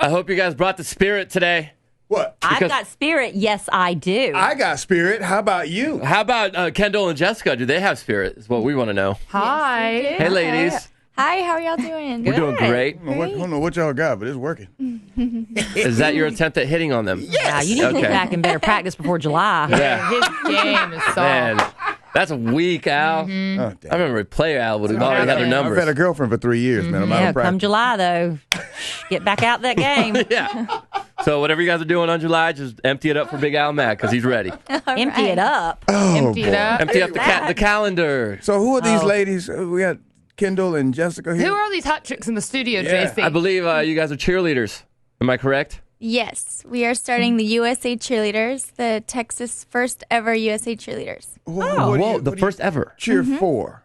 I hope you guys brought the spirit today. What? I've got spirit. Yes, I do. I got spirit. How about you? How about Kendall and Jessica? Do they have spirit? Is what we want to know. Hi. Yes, Hey, ladies. Hi, how are y'all doing? We're doing great. I don't know what y'all got, but it's working. Is that your attempt at hitting on them? Yeah, you need to get back and better practice before July. Yeah. His game is soft. Man, that's a weak Al. Oh, I damn. remember a player Al would have already had their I've numbers. had a girlfriend for 3 years, man. I'm out Yeah, of come practice. July, though. Get back out that game. Yeah. So whatever you guys are doing on July, just empty it up for Big Al Mac because he's ready. Empty it up. Oh, Empty it boy. up. Empty up the calendar. So who are these ladies? We got Kendall and Jessica here. Who are these hot chicks in the studio, Yeah. JC? I believe you guys are cheerleaders. Am I correct? Yes, we are starting the USA Cheerleaders, the Texas first ever USA Cheerleaders. Whoa, the first ever. cheer for?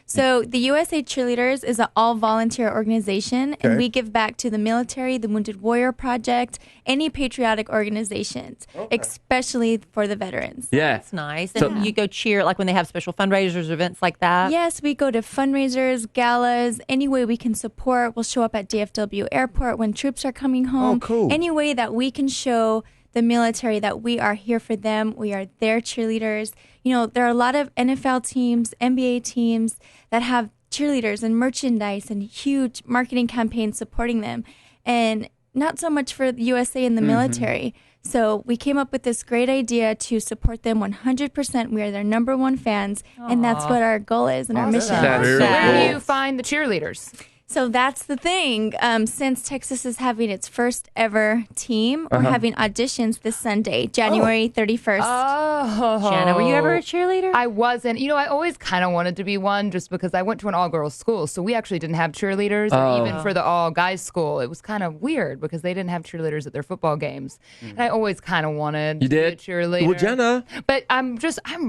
So the USA Cheerleaders is an all-volunteer organization, and we give back to the military, the Wounded Warrior Project, any patriotic organizations, especially for the veterans. Yeah. That's nice. And you go cheer, like when they have special fundraisers, events like that. Yes, we go to fundraisers, galas, any way we can support. We'll show up at DFW Airport when troops are coming home. Oh, cool. Any way that we can show the military that we are here for them. We are their cheerleaders. You know, there are a lot of NFL teams, NBA teams that have cheerleaders and merchandise and huge marketing campaigns supporting them, and not so much for the USA and the military. So we came up with this great idea to support them 100%. We are their number one fans, and that's what our goal is and our mission. That's Very so Where do cool. you find the cheerleaders? So that's the thing. Since Texas is having its first ever team, we're having auditions this Sunday, January 31st. Oh. Jenna, were you ever a cheerleader? I wasn't. You know, I always kind of wanted to be one just because I went to an all-girls school, so we actually didn't have cheerleaders. Or even for the all-guys school, it was kind of weird because they didn't have cheerleaders at their football games. And I always kind of wanted You to did? be a cheerleader. Well, Jenna. But I'm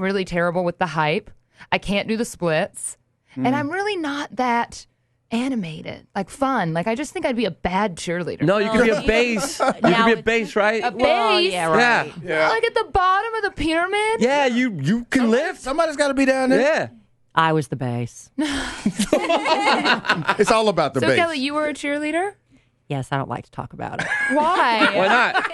really terrible with the hype. I can't do the splits. And I'm really not that animated, like fun. Like I just think I'd be a bad cheerleader. No, you could be a base. You could be a base, right? Well, yeah, right. Yeah. Like at the bottom of the pyramid. Yeah, you can lift. Somebody's got to be down there. Yeah. I was the base. It's all about the So base. Kelly, you were a cheerleader. Yes, I don't like to talk about it. Why? Why not?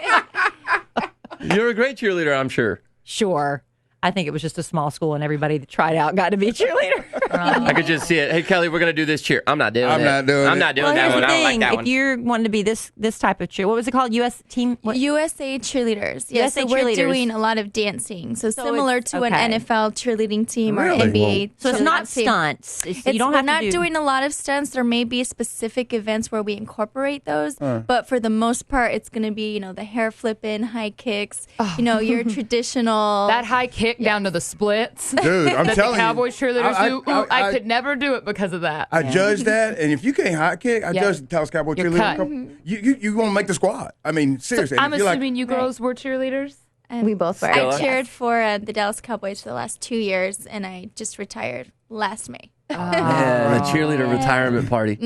You're a great cheerleader, I'm sure. Sure. I think it was just a small school and everybody that tried out got to be a cheerleader. I could just see it. Hey, Kelly, we're going to do this cheer. I'm not doing it. I'm not doing I'm it. not doing Well, that here's one. the I don't like thing. that If one. you're wanting to be this type of cheer, what was it called? U.S. team? What? USA Cheerleaders. Yes, USA so we're Cheerleaders. doing a lot of dancing. So similar it's- to an okay. NFL cheerleading team or Really? NBA. So it's not cheerleading team. stunts. You don't we're have not to do. doing a lot of stunts. There may be specific events where we incorporate those, but for the most part, it's going to be, you know, the hair flipping, high kicks, you know, your traditional. That high kick down to the splits. Dude, I'm that telling the Cowboys cheerleaders I- do. I- Ooh, I could never do it because of that. I judge that, and if you can't high kick, I Yeah. judge the Dallas Cowboy You're cheerleader. cut. You want to make the squad. I mean, seriously. I'm if you're assuming you girls were cheerleaders. We both were. Still I are? cheered for the Dallas Cowboys for the last 2 years, and I just retired last May. Yeah, the cheerleader retirement party.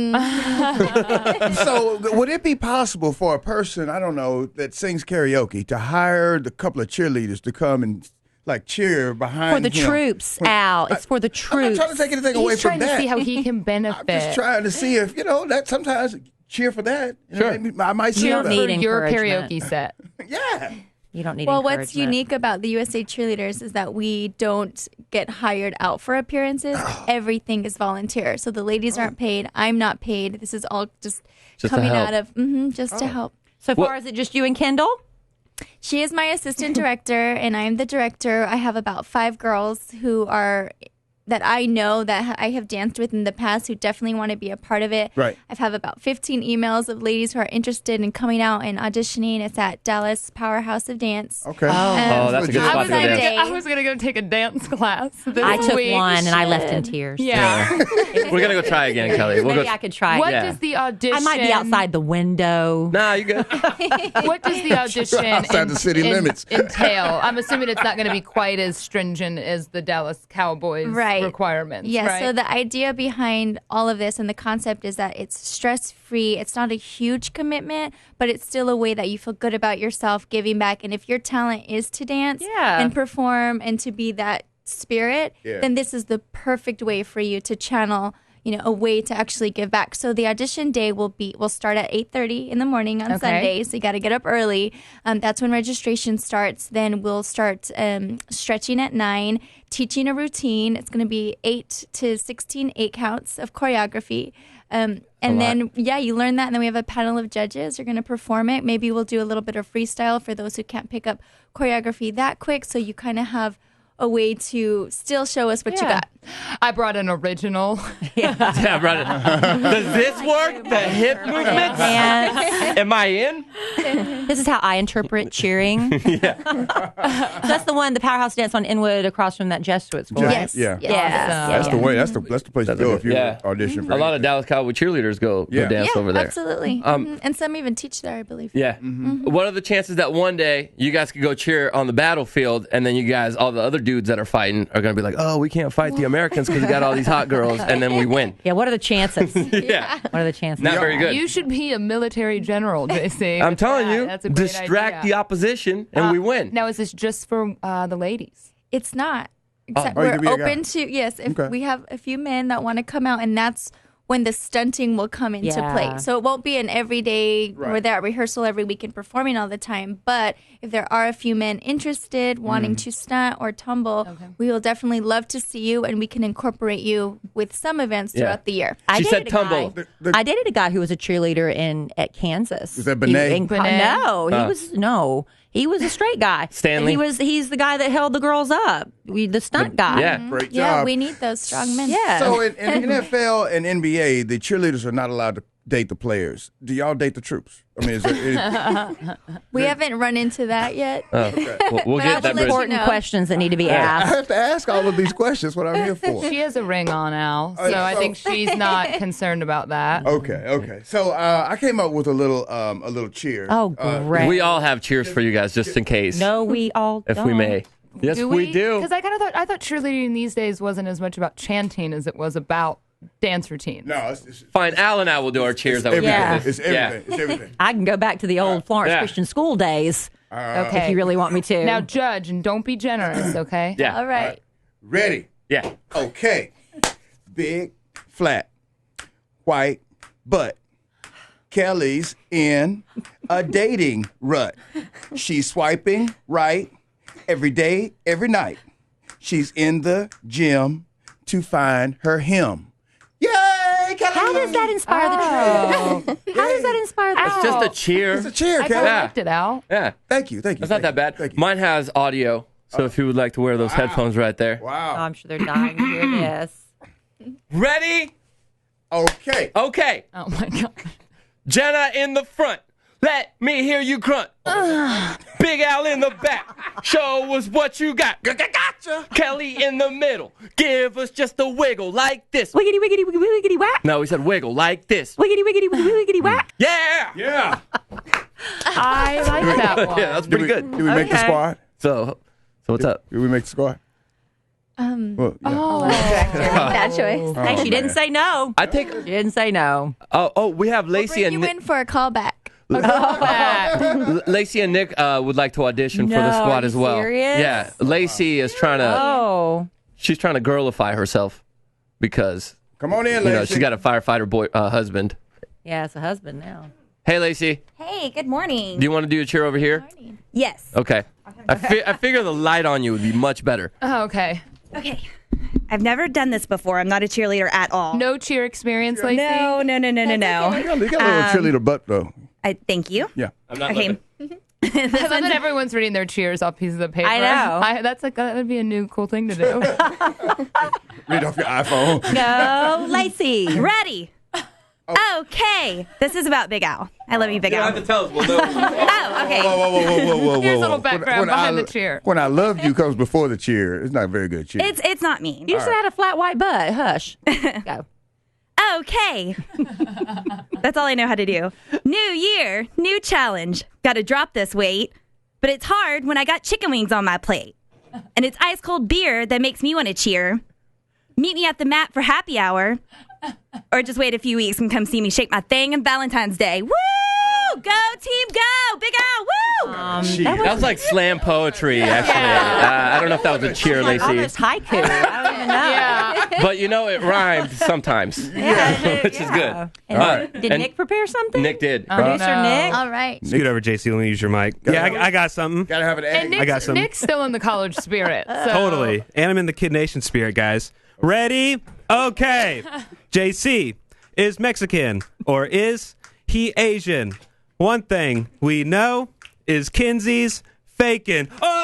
So, would it be possible for a person, I don't know, that sings karaoke to hire the couple of cheerleaders to come and like cheer behind for the him? troops, Al. It's for the I'm troops. not trying to take anything away He's from trying to that. see how he can benefit. I'm just trying to see if, you know, that sometimes cheer for that. You know, Sure. maybe I might You see don't that. need for your encouragement. karaoke set. Yeah. You don't need Well, what's encouragement. unique about the USA Cheerleaders is that we don't get hired out for appearances. Everything is volunteer. So the ladies aren't paid. I'm not paid. This is all just to coming help. out of, just to help. So Well- far, is it just you and Kendall? She is my assistant director, and I'm the director. I have about 5 girls who are that I know that I have danced with in the past who definitely want to be a part of it. Right. I've had about 15 emails of ladies who are interested in coming out and auditioning. It's at Dallas Powerhouse of Dance. Okay. Oh, that's a good Legit. spot to go Sunday. dance. I was gonna go take a dance class. This I took week. one and I left in tears. Yeah. We're going to go try again, Kelly. We'll Maybe go. I could try. What it. Yeah. does the audition? I might be outside the window. Nah, you good. What does the audition outside the city limits. entail? I'm assuming it's not going to be quite as stringent as the Dallas Cowboys requirements. Yeah, right? so the idea behind all of this and the concept is that it's stress-free. It's not a huge commitment, but it's still a way that you feel good about yourself giving back. And if your talent is to dance and perform and to be that spirit, then this is the perfect way for you to channel a way to actually give back. So the audition day will start at 8:30 in the morning on Sunday. So you got to get up early. That's when registration starts. Then we'll start stretching at 9, teaching a routine. It's going to be 8 to 16 8 counts of choreography. And then, you learn that. And then we have a panel of judges. You're going to perform it. Maybe we'll do a little bit of freestyle for those who can't pick up choreography that quick. So you kind of have a way to still show us what you got. I brought an original. Yeah, I brought it. Does this work? The hip movements? Am I in? This is how I interpret cheering. That's the powerhouse dance on Inwood across from that Jesuit school. Yes. Yeah. Yes. That's the way. That's the place to go if you audition for a lot of Dallas Cowboy cheerleaders go dance over there. Absolutely. And some even teach there, I believe. Yeah. What are the chances that one day you guys could go cheer on the battlefield and then you guys, all the other dudes that are fighting, are going to be like, oh, we can't fight the Americans because we got all these hot girls, and then we win? Yeah, what are the chances? Yeah. What are the chances? Not very good. You should be a military general, JC. I'm telling you, That's a great distract idea. the opposition, and we win. Now, is this just for the ladies? It's not. Except you we're could be a guy. open to, if we have a few men that want to come out, and that's when the stunting will come into play. So it won't be an everyday, we're there at rehearsal every week and performing all the time. But if there are a few men interested, wanting to stunt or tumble, we will definitely love to see you, and we can incorporate you with some events throughout the year. She said tumble. I dated a guy who was a cheerleader at Kansas. Is that Benet? No, he was a straight guy. Stanley? He's the guy that held the girls up. The stunt guy. Yeah. Great job. Yeah, we need those strong men. Yeah. So in NFL and NBA, the cheerleaders are not allowed to date the players. Do y'all date the troops? I mean, We haven't run into that yet. We'll get that bridge. Important questions that need to be I asked. have to ask all of these questions. What I'm here for. She has a ring on, Al, so I think she's not concerned about that. Okay. So I came up with a little cheer. Oh, great. We all have cheers for you guys, just in case. No, we all if don't. we may. Yes, we do. Because I thought cheerleading these days wasn't as much about chanting as it was about dance routines. No, it's Fine, Al and I will do our cheers. everything. Yeah. It's everything. It's everything. I can go back to the old Florence Christian School days Okay. if you really want me to. Now judge and don't be generous, okay? Yeah. All right. Ready? Yeah. Okay. Big, flat, white butt. Kelly's in a dating rut. She's swiping right every day, every night. She's in the gym to find her him. Yay, Kelly! How does that inspire the truth? How does that inspire the It's just a cheer. It's a cheer, I Kelly. liked it, Al. Yeah. Thank you. It's not that bad. Thank you. Mine has audio, so if you would like to wear those headphones right there. Wow. I'm sure they're dying to hear this. Ready? Okay. Okay. Oh my god. Jenna in the front. Let me hear you grunt. Big Al in the back. Show us what you got. Gotcha. Kelly in the middle. Give us just a wiggle like this. Wiggity, wiggity, wiggity, wiggity, whack. No, we said wiggle like this. Wiggity, wiggity, wiggity, wiggity, whack. Yeah. Yeah. I like that one. Yeah, that's pretty good. Did we make the squad? So what's up? Did we make the squad? Well, yeah. Bad choice. Hey, she didn't say no. I think. She didn't say no. Oh, we have Lacey Bring and you in for a callback. Lacey and Nick would like to audition for the No, squad are as you well. serious? Yeah, Lacey is trying to. Oh. She's trying to girlify herself because Come on in, Lacey. she's got a firefighter boy husband. Yeah, it's a husband now. Hey, Lacey, Hey, good morning. do you want to do a cheer over here? Yes. Okay. I figure the light on you would be much better. Oh, okay. Okay. I've never done this before. I'm not a cheerleader at all. No cheer experience, Lacey? No. You got a little cheerleader butt, though. Thank you. Yeah. I'm not Okay. I love that everyone's reading their cheers off pieces of paper. I know. That would be a new cool thing to do. Read off your iPhone. Go, Lacey. Ready. Okay. This is about Big Al. I love you, Big Al. tell us. We'll know. Oh, okay. Whoa. Here's a little background behind the cheer. When I love you comes before the cheer. It's not a very good cheer. It's not me. You just had a flat white butt. Hush. Go. Okay. That's all I know how to do. New year, new challenge. Got to drop this weight. But it's hard when I got chicken wings on my plate. And it's ice cold beer that makes me want to cheer. Meet me at the mat for happy hour. Or just wait a few weeks and come see me shake my thing on Valentine's Day. Woo! Go, team, go! Big Al, woo! That was like slam poetry, actually. I don't know if that was a cheer, Like Lacey. almost haiku. I don't even know. Yeah. But it rhymed sometimes. Which is good. And did Nick prepare something? Nick did. Producer Nick? All right. Scoot over, JC. Let me use your mic. Yeah, I got something. Gotta have an egg. And I got some. Nick's still in the college spirit. So. Totally. And I'm in the Kid Nation spirit, guys. Ready? Okay. JC is Mexican or is he Asian? One thing we know is Kinsey's faking. Oh!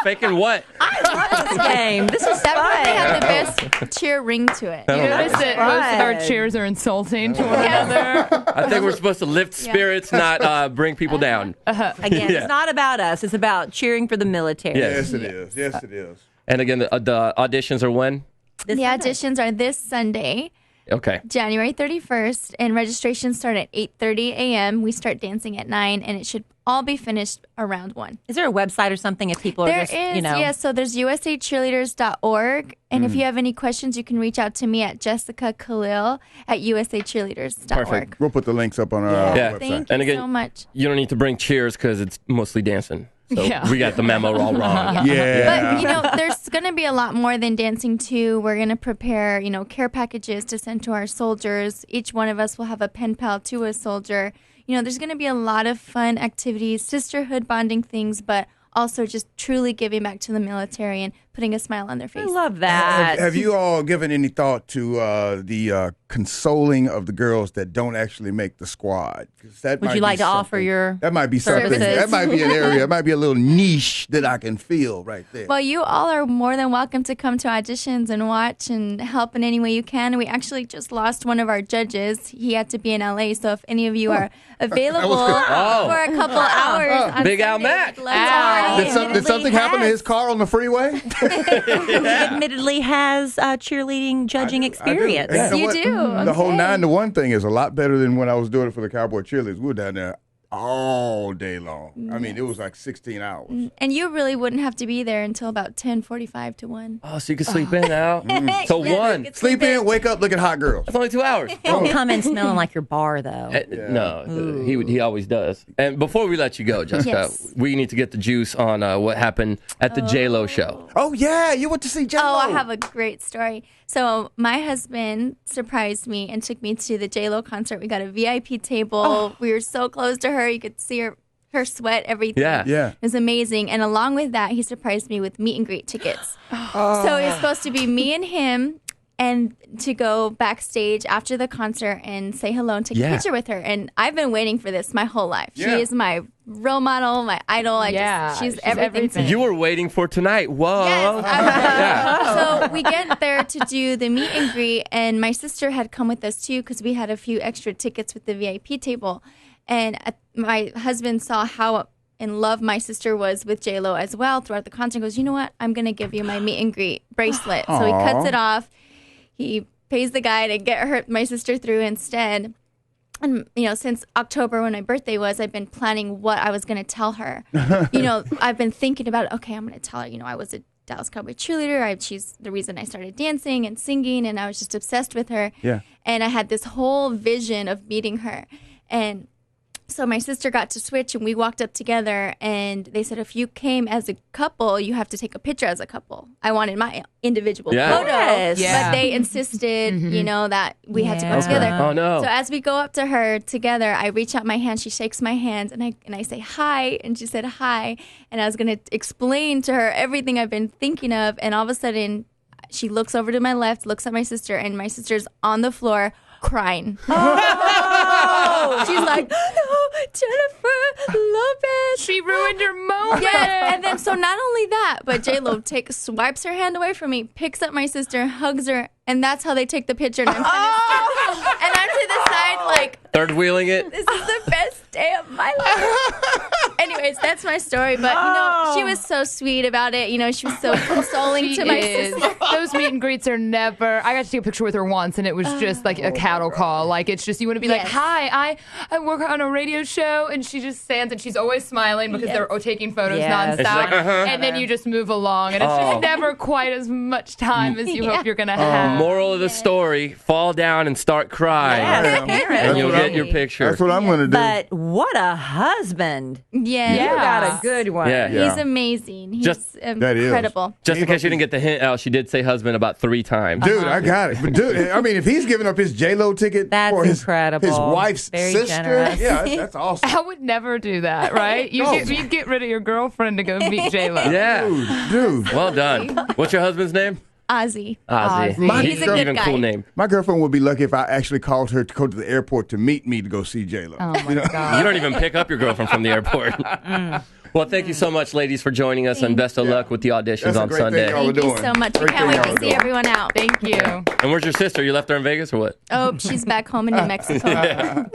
Faking what? This game. This is That probably fun. had the best cheer ring to it. You notice that most of our cheers are insulting to one another. I think we're supposed to lift spirits, not bring people down. Again, Yeah. it's not about us. It's about cheering for the military. Yes. Yes, it is. Yes, it is. And again, the auditions are when? This The Sunday. auditions are this Sunday, Okay. January 31st, and registrations start at 8:30 a.m. We start dancing at 9, and it should all be finished around 1. Is there a website or something if people There are is, just, yes. So there's usacheerleaders.org. And if you have any questions, you can reach out to me at Jessica Khalil at usacheerleaders.org. Perfect. We'll put the links up on our Yeah. website. Thank And you again, so much. You don't need to bring cheers because it's mostly dancing. So Yeah. we got the memo all wrong. Yeah. But, there's going to be a lot more than dancing, too. We're going to prepare, care packages to send to our soldiers. Each one of us will have a pen pal to a soldier. There's going to be a lot of fun activities, sisterhood bonding things, but also just truly giving back to the military and putting a smile on their face. I love that. Have you all given any thought to the consoling of the girls that don't actually make the squad? 'Cause that Would might you be like to offer something- your That might be something. services? That might be an area. It might be a little niche that I can feel right there. Well, you all are more than welcome to come to auditions and watch and help in any way you can. We actually just lost one of our judges. He had to be in LA, so if any of you are available Oh. for a couple hours on Big Al Sunday, Mac. we'd love to have you. Did something happen to his car on the freeway? He admittedly has cheerleading judging experience. And You what? do. The whole Okay. 9-to-1 thing is a lot better than when I was doing it for the Cowboy Cheerleaders. We were down there all day long. I mean, it was like 16 hours. And you really wouldn't have to be there until about 10:45 to 1. Oh, so you can sleep in now? So Yeah, one. you could Sleep in, wake up, look at hot girls. It's only 2 hours. Don't come in smelling like your bar, though. No, he always does. And before we let you go, Jessica, Yes. we need to get the juice on what happened at the J-Lo show. Oh, yeah, you went to see J-Lo. Oh, I have a great story. So my husband surprised me and took me to the J-Lo concert. We got a VIP table. We were so close to her. You could see her sweat, everything. Yeah. Yeah. It was amazing. And along with that, he surprised me with meet and greet tickets. So it was supposed to be me and him and to go backstage after the concert and say hello and take a picture with her. And I've been waiting for this my whole life. Yeah. She is my role model, my idol. She's everything to me. You were waiting for tonight. Whoa. Yes, I was. So we get there to do the meet and greet, and my sister had come with us too because we had a few extra tickets with the VIP table. And my husband saw how in love my sister was with J-Lo as well throughout the concert. He goes, you know what? I'm going to give you my meet and greet bracelet. So he cuts it off. He pays the guy to get my sister through instead. And, since October when my birthday was, I've been planning what I was going to tell her. I've been thinking about, okay, I'm going to tell her, I was a Dallas Cowboy cheerleader. She's the reason I started dancing and singing, and I was just obsessed with her. Yeah. And I had this whole vision of meeting her. And so my sister got to switch, and we walked up together, and they said, if you came as a couple, you have to take a picture as a couple. I wanted my individual photo, Yes. Yeah. but they insisted, that we had to go Yeah. together. Oh, no. So as we go up to her together, I reach out my hand, she shakes my hand, and I say, hi, and she said, hi, and I was going to explain to her everything I've been thinking of, and all of a sudden, she looks over to my left, looks at my sister, and my sister's on the floor crying. She's like, no, Jennifer Lopez. She ruined your moment. Yes, and then so not only that, but J-Lo swipes her hand away from me, picks up my sister, hugs her, and that's how they take the picture. And I'm, and I'm to the side like, Third wheeling it. this is the best day of my life. Anyways, that's my story. But, she was so sweet about it. She was so consoling to my sister. Those meet and greets are never. I got to take a picture with her once, and it was just like a cattle call. Like it's just you want to be like, Yes. "Hi, I work on a radio show," and she just stands and she's always smiling because they're taking photos Yes. nonstop. It's like, And then you just move along, and it's just never quite as much time as you hope you're gonna have. Moral of the story, fall down and start crying. Yes, And you'll apparently. get your picture. That's what I'm going to do. But what a husband. Yeah. Yeah. You got a good one. Yeah. He's amazing. He's That is. incredible. Just in case you didn't get the hint out, she did say husband about 3 times. Dude, I got it. But dude, I mean, if he's giving up his J-Lo ticket That's for his incredible. wife's Very sister, generous. yeah, that's awesome. I would never do that, right? You'd get rid of your girlfriend to go meet J-Lo. Yeah. Dude. Well done. What's your husband's name? Ozzy. Ozzy. He's a good Even guy. cool name. My girlfriend would be lucky if I actually called her to go to the airport to meet me to go see J-Lo. Oh my God. You don't even pick up your girlfriend from the airport. Well, thank you so much, ladies, for joining us, and best of luck with the auditions That's a on great Sunday. thing y'all are Thank you doing. so much. We Great can't thing wait y'all to are see doing. everyone out. Thank you. And where's your sister? You left her in Vegas or what? Oh, she's back home in New Mexico.